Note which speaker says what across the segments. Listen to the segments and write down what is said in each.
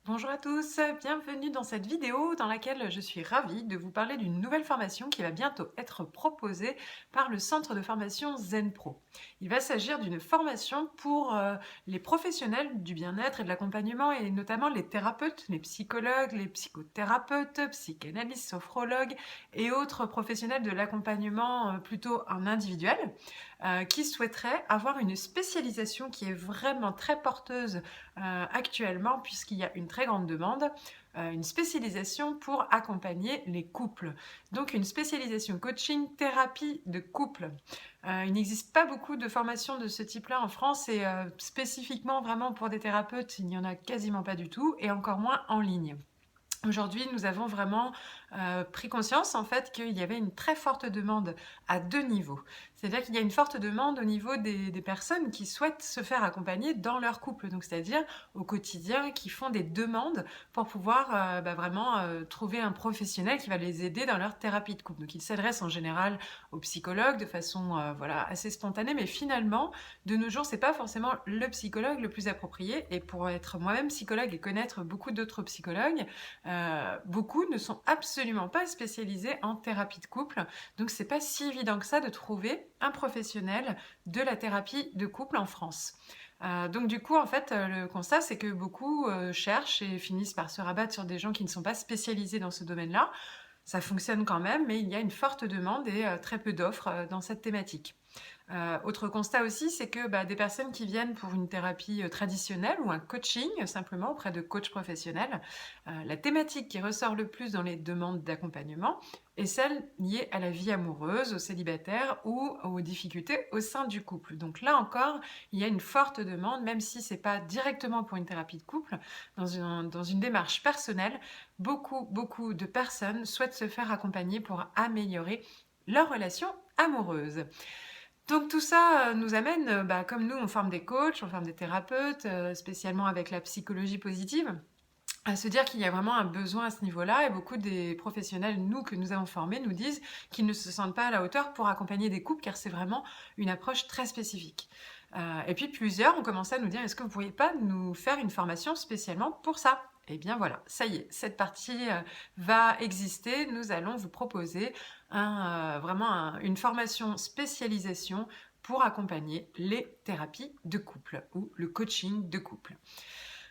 Speaker 1: Bonjour à tous, bienvenue dans cette vidéo dans laquelle je suis ravie de vous parler d'une nouvelle formation qui va bientôt être proposée par le centre de formation ZenPro. Il va s'agir d'une formation pour les professionnels du bien-être et de l'accompagnement et notamment les thérapeutes, les psychologues, les psychothérapeutes, psychanalystes, sophrologues et autres professionnels de l'accompagnement plutôt en individuel qui souhaiteraient avoir une spécialisation qui est vraiment très porteuse actuellement, puisqu'il y a une très grande demande, une spécialisation pour accompagner les couples. Donc une spécialisation coaching, thérapie de couple. Il n'existe pas beaucoup de formations de ce type-là en France et spécifiquement vraiment pour des thérapeutes, il n'y en a quasiment pas du tout et encore moins en ligne. Aujourd'hui, nous avons vraiment pris conscience en fait qu'il y avait une très forte demande à deux niveaux. C'est-à-dire qu'il y a une forte demande au niveau des personnes qui souhaitent se faire accompagner dans leur couple, donc c'est-à-dire au quotidien, qui font des demandes pour pouvoir vraiment trouver un professionnel qui va les aider dans leur thérapie de couple. Donc ils s'adressent en général aux psychologues de façon voilà, assez spontanée, mais finalement, de nos jours, c'est pas forcément le psychologue le plus approprié. Et pour être moi-même psychologue et connaître beaucoup d'autres psychologues, beaucoup ne sont absolument pas spécialisés en thérapie de couple, donc c'est pas si évident que ça de trouver un professionnel de la thérapie de couple en France. Donc du coup, en fait, le constat, c'est que beaucoup cherchent et finissent par se rabattre sur des gens qui ne sont pas spécialisés dans ce domaine-là. Ça fonctionne quand même, mais il y a une forte demande et très peu d'offres dans cette thématique. Autre constat aussi, c'est que des personnes qui viennent pour une thérapie traditionnelle ou un coaching simplement auprès de coachs professionnels, la thématique qui ressort le plus dans les demandes d'accompagnement est celle liée à la vie amoureuse, aux célibataires ou aux difficultés au sein du couple. Donc là encore, il y a une forte demande, même si c'est pas directement pour une thérapie de couple, dans une démarche personnelle, beaucoup de personnes souhaitent se faire accompagner pour améliorer leur relation amoureuse. Donc tout ça nous amène, comme nous on forme des coachs, on forme des thérapeutes, spécialement avec la psychologie positive, à se dire qu'il y a vraiment un besoin à ce niveau-là et beaucoup des professionnels, nous, que nous avons formés, nous disent qu'ils ne se sentent pas à la hauteur pour accompagner des couples car c'est vraiment une approche très spécifique. Et puis plusieurs ont commencé à nous dire: «Est-ce que vous pourriez pas nous faire une formation spécialement pour ça?» Eh bien voilà, ça y est, cette partie va exister. Nous allons vous proposer une formation spécialisation pour accompagner les thérapies de couple ou le coaching de couple.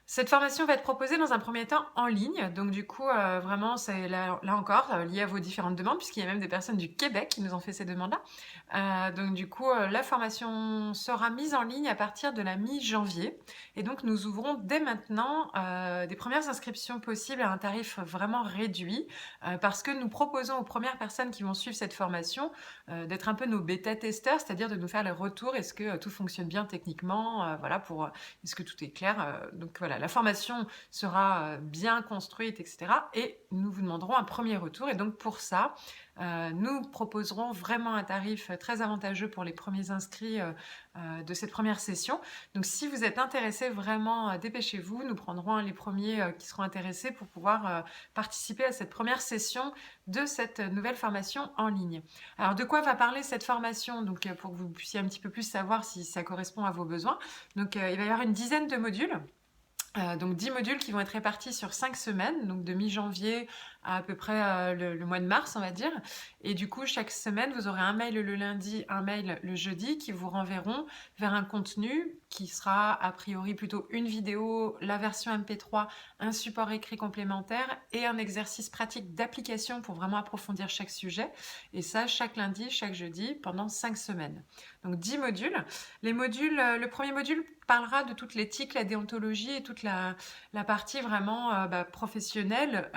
Speaker 1: Cette formation va être proposée dans un premier temps en ligne, donc du coup, vraiment c'est là encore, lié à vos différentes demandes puisqu'il y a même des personnes du Québec qui nous ont fait ces demandes-là. Donc du coup, la formation sera mise en ligne à partir de la mi-janvier et donc nous ouvrons dès maintenant, des premières inscriptions possibles à un tarif vraiment réduit, parce que nous proposons aux premières personnes qui vont suivre cette formation, d'être un peu nos bêta-testeurs, c'est-à-dire de nous faire les retours. Est-ce que, tout fonctionne bien techniquement? Voilà pour, est-ce que tout est clair? Donc voilà, la formation sera bien construite, etc. Et nous vous demanderons un premier retour. Et donc pour ça, nous proposerons vraiment un tarif très avantageux pour les premiers inscrits de cette première session. Donc si vous êtes intéressés, vraiment dépêchez-vous. Nous prendrons les premiers qui seront intéressés pour pouvoir participer à cette première session de cette nouvelle formation en ligne. Alors de quoi va parler cette formation? Donc pour que vous puissiez un petit peu plus savoir si ça correspond à vos besoins. Donc il va y avoir une dizaine de modules. Donc 10 modules qui vont être répartis sur 5 semaines, donc de mi-janvier à peu près le mois de mars, on va dire. Et du coup, chaque semaine, vous aurez un mail le lundi, un mail le jeudi qui vous renverront vers un contenu qui sera a priori plutôt une vidéo, la version MP3, un support écrit complémentaire et un exercice pratique d'application pour vraiment approfondir chaque sujet. Et ça, chaque lundi, chaque jeudi, pendant 5 semaines. Donc 10 modules. Les modules, le premier module parlera de toute l'éthique, la déontologie et toute la partie vraiment professionnelle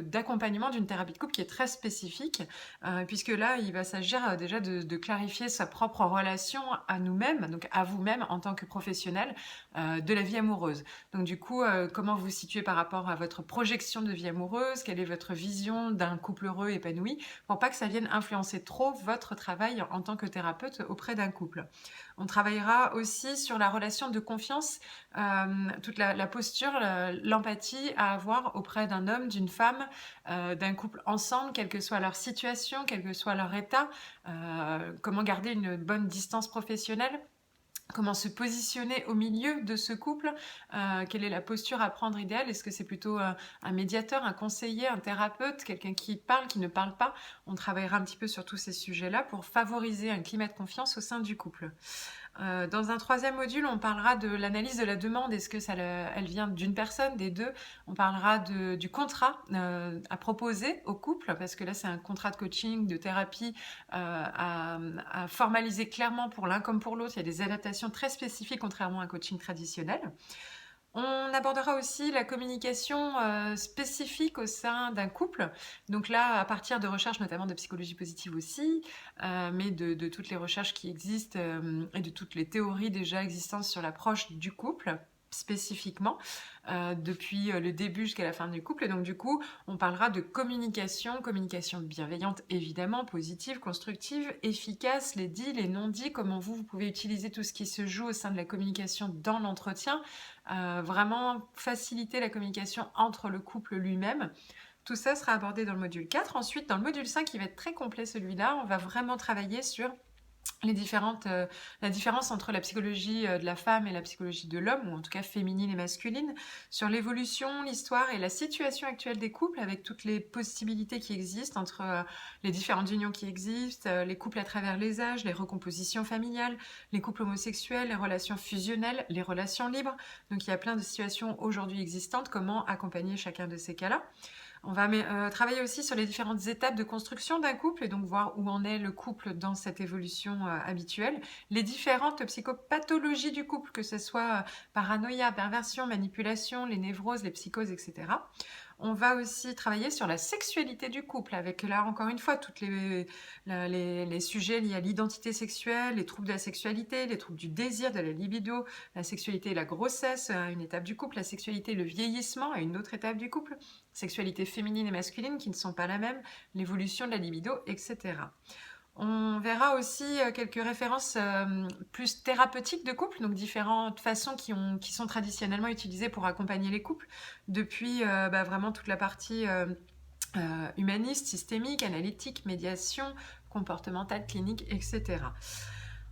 Speaker 1: d'accompagnement d'une thérapie de couple qui est très spécifique, puisque là, il va s'agir déjà de clarifier sa propre relation à nous-mêmes, donc à vous-même en tant que professionnel de la vie amoureuse. Donc du coup, comment vous vous situez par rapport à votre projection de vie amoureuse, quelle est votre vision d'un couple heureux, épanoui, pour pas que ça vienne influencer trop votre travail en tant que thérapeute auprès d'un couple. On travaillera aussi sur la relation de confiance, toute la posture, l'empathie à avoir auprès d'un homme, d'une femme, d'un couple ensemble, quelle que soit leur situation, quel que soit leur état, comment garder une bonne distance professionnelle, Comment se positionner au milieu de ce couple? Quelle est la posture à prendre idéale? Est-ce que c'est plutôt, un médiateur, un conseiller, un thérapeute, quelqu'un qui parle, qui ne parle pas? On travaillera un petit peu sur tous ces sujets-là pour favoriser un climat de confiance au sein du couple. Dans un troisième module, on parlera de l'analyse de la demande. Est-ce que elle vient d'une personne, des deux? On parlera du contrat à proposer au couple, parce que là, c'est un contrat de coaching, de thérapie à formaliser clairement pour l'un comme pour l'autre. Il y a des adaptations très spécifiques, contrairement à un coaching traditionnel. On abordera aussi la communication spécifique au sein d'un couple. Donc là, à partir de recherches notamment de psychologie positive aussi, mais de toutes les recherches qui existent et de toutes les théories déjà existantes sur l'approche du couple spécifiquement, depuis le début jusqu'à la fin du couple. Et donc du coup, on parlera de communication bienveillante évidemment, positive, constructive, efficace, les dits, les non-dits, comment vous pouvez utiliser tout ce qui se joue au sein de la communication dans l'entretien, vraiment faciliter la communication entre le couple lui-même. Tout ça sera abordé dans le module 4. Ensuite, dans le module 5, qui va être très complet celui-là, on va vraiment travailler sur la différence entre la psychologie de la femme et la psychologie de l'homme, ou en tout cas féminine et masculine, sur l'évolution, l'histoire et la situation actuelle des couples, avec toutes les possibilités qui existent entre les différentes unions qui existent, les couples à travers les âges, les recompositions familiales, les couples homosexuels, les relations fusionnelles, les relations libres. Donc il y a plein de situations aujourd'hui existantes, comment accompagner chacun de ces cas-là. On va travailler aussi sur les différentes étapes de construction d'un couple et donc voir où en est le couple dans cette évolution habituelle. Les différentes psychopathologies du couple, que ce soit paranoïa, perversion, manipulation, les névroses, les psychoses, etc. On va aussi travailler sur la sexualité du couple, avec là encore une fois tous les sujets liés à l'identité sexuelle, les troubles de la sexualité, les troubles du désir, de la libido, la sexualité et la grossesse à une étape du couple, la sexualité et le vieillissement à une autre étape du couple, sexualité féminine et masculine qui ne sont pas la même, l'évolution de la libido, etc. On verra aussi quelques références plus thérapeutiques de couple, donc différentes façons qui sont traditionnellement utilisées pour accompagner les couples, depuis vraiment toute la partie humaniste, systémique, analytique, médiation, comportementale, clinique, etc.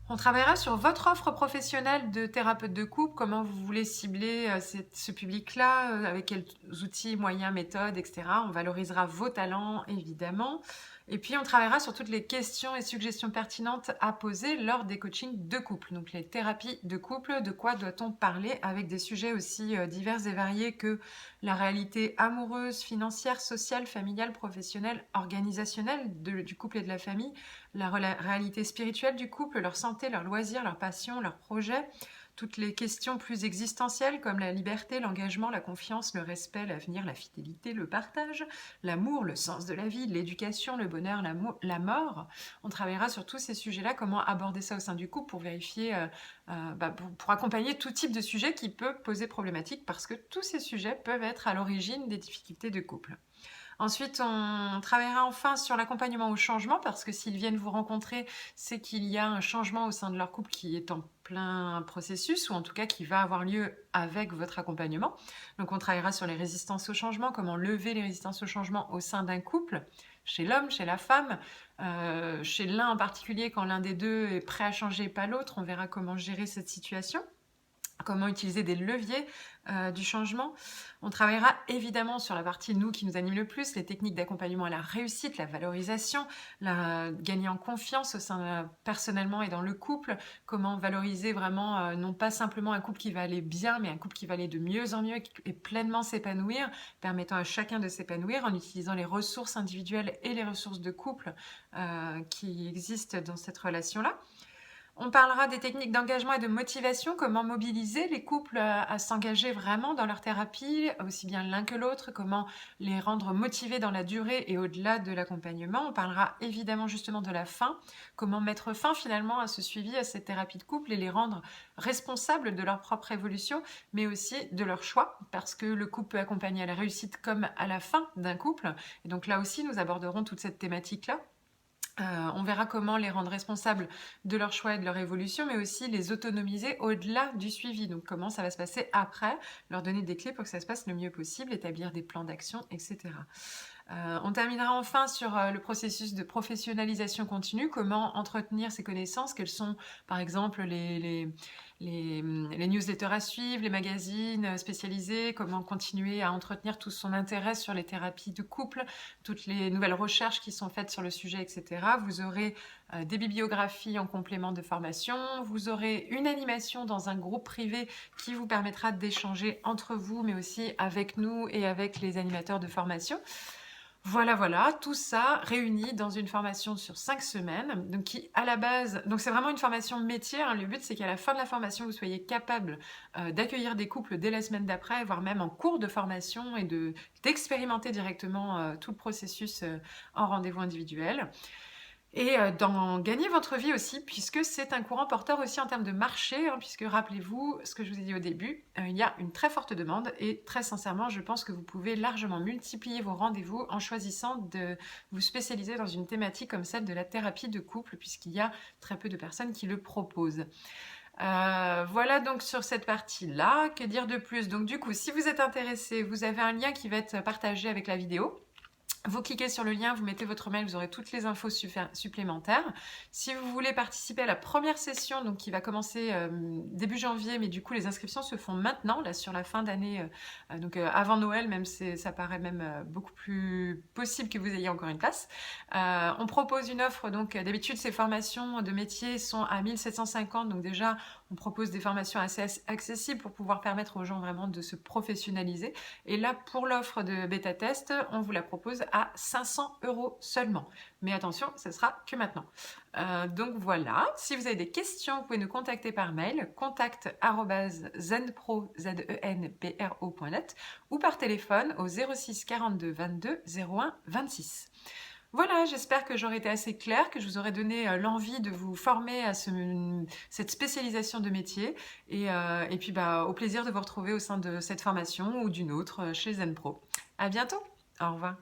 Speaker 1: On travaillera sur votre offre professionnelle de thérapeute de couple, comment vous voulez cibler ce public-là, avec quels outils, moyens, méthodes, etc. On valorisera vos talents, évidemment. Et puis, on travaillera sur toutes les questions et suggestions pertinentes à poser lors des coachings de couple. Donc, les thérapies de couple, de quoi doit-on parler avec des sujets aussi divers et variés que la réalité amoureuse, financière, sociale, familiale, professionnelle, organisationnelle du couple et de la famille, la réalité spirituelle du couple, leur santé, leurs loisirs, leurs passions, leurs projets, toutes les questions plus existentielles comme la liberté, l'engagement, la confiance, le respect, l'avenir, la fidélité, le partage, l'amour, le sens de la vie, l'éducation, le bonheur, la mort. On travaillera sur tous ces sujets-là, comment aborder ça au sein du couple pour vérifier, pour accompagner tout type de sujet qui peut poser problématique parce que tous ces sujets peuvent être à l'origine des difficultés de couple. Ensuite, on travaillera enfin sur l'accompagnement au changement parce que s'ils viennent vous rencontrer, c'est qu'il y a un changement au sein de leur couple qui est en plein processus ou en tout cas qui va avoir lieu avec votre accompagnement. Donc on travaillera sur les résistances au changement, comment lever les résistances au changement au sein d'un couple, chez l'homme, chez la femme, chez l'un en particulier quand l'un des deux est prêt à changer et pas l'autre. On verra comment gérer cette situation. Comment utiliser des leviers du changement. On travaillera évidemment sur la partie nous qui nous anime le plus, les techniques d'accompagnement à la réussite, la valorisation, gagner en confiance au sein personnellement et dans le couple, comment valoriser vraiment non pas simplement un couple qui va aller bien, mais un couple qui va aller de mieux en mieux et pleinement s'épanouir, permettant à chacun de s'épanouir en utilisant les ressources individuelles et les ressources de couple qui existent dans cette relation-là. On parlera des techniques d'engagement et de motivation, comment mobiliser les couples à s'engager vraiment dans leur thérapie, aussi bien l'un que l'autre, comment les rendre motivés dans la durée et au-delà de l'accompagnement. On parlera évidemment justement de la fin, comment mettre fin finalement à ce suivi, à cette thérapie de couple et les rendre responsables de leur propre évolution, mais aussi de leur choix, parce que le couple peut accompagner à la réussite comme à la fin d'un couple. Et donc là aussi, nous aborderons toute cette thématique-là. On verra comment les rendre responsables de leur choix et de leur évolution, mais aussi les autonomiser au-delà du suivi. Donc comment ça va se passer après, leur donner des clés pour que ça se passe le mieux possible, établir des plans d'action, etc. On terminera enfin sur le processus de professionnalisation continue, comment entretenir ses connaissances, quels sont par exemple les newsletters à suivre, les magazines spécialisés, comment continuer à entretenir tout son intérêt sur les thérapies de couple, toutes les nouvelles recherches qui sont faites sur le sujet, etc. Vous aurez des bibliographies en complément de formation, vous aurez une animation dans un groupe privé qui vous permettra d'échanger entre vous, mais aussi avec nous et avec les animateurs de formation. Voilà, tout ça réuni dans une formation sur 5 semaines, donc qui à la base, donc c'est vraiment une formation métier, hein. Le but c'est qu'à la fin de la formation, vous soyez capable d'accueillir des couples dès la semaine d'après, voire même en cours de formation et d'expérimenter directement tout le processus en rendez-vous individuel. Et d'en gagner votre vie aussi, puisque c'est un courant porteur aussi en termes de marché, hein, puisque rappelez-vous ce que je vous ai dit au début, il y a une très forte demande et très sincèrement, je pense que vous pouvez largement multiplier vos rendez-vous en choisissant de vous spécialiser dans une thématique comme celle de la thérapie de couple, puisqu'il y a très peu de personnes qui le proposent. Voilà donc sur cette partie-là, que dire de plus? Donc du coup, si vous êtes intéressé, vous avez un lien qui va être partagé avec la vidéo. Vous cliquez sur le lien, vous mettez votre mail, vous aurez toutes les infos supplémentaires. Si vous voulez participer à la première session, donc qui va commencer début janvier, mais du coup les inscriptions se font maintenant, là sur la fin d'année, donc avant Noël, même ça paraît même beaucoup plus possible que vous ayez encore une place. On propose une offre, donc d'habitude ces formations de métier sont à 1750, donc déjà on propose des formations assez accessibles pour pouvoir permettre aux gens vraiment de se professionnaliser. Et là, pour l'offre de bêta test, on vous la propose à 500 € seulement. Mais attention, ce sera que maintenant. Donc voilà, si vous avez des questions, vous pouvez nous contacter par mail, contact@zenpro.net ou par téléphone au 06 42 22 01 26. Voilà, j'espère que j'aurai été assez claire, que je vous aurai donné l'envie de vous former à cette spécialisation de métier et puis au plaisir de vous retrouver au sein de cette formation ou d'une autre chez ZenPro. À bientôt, au revoir.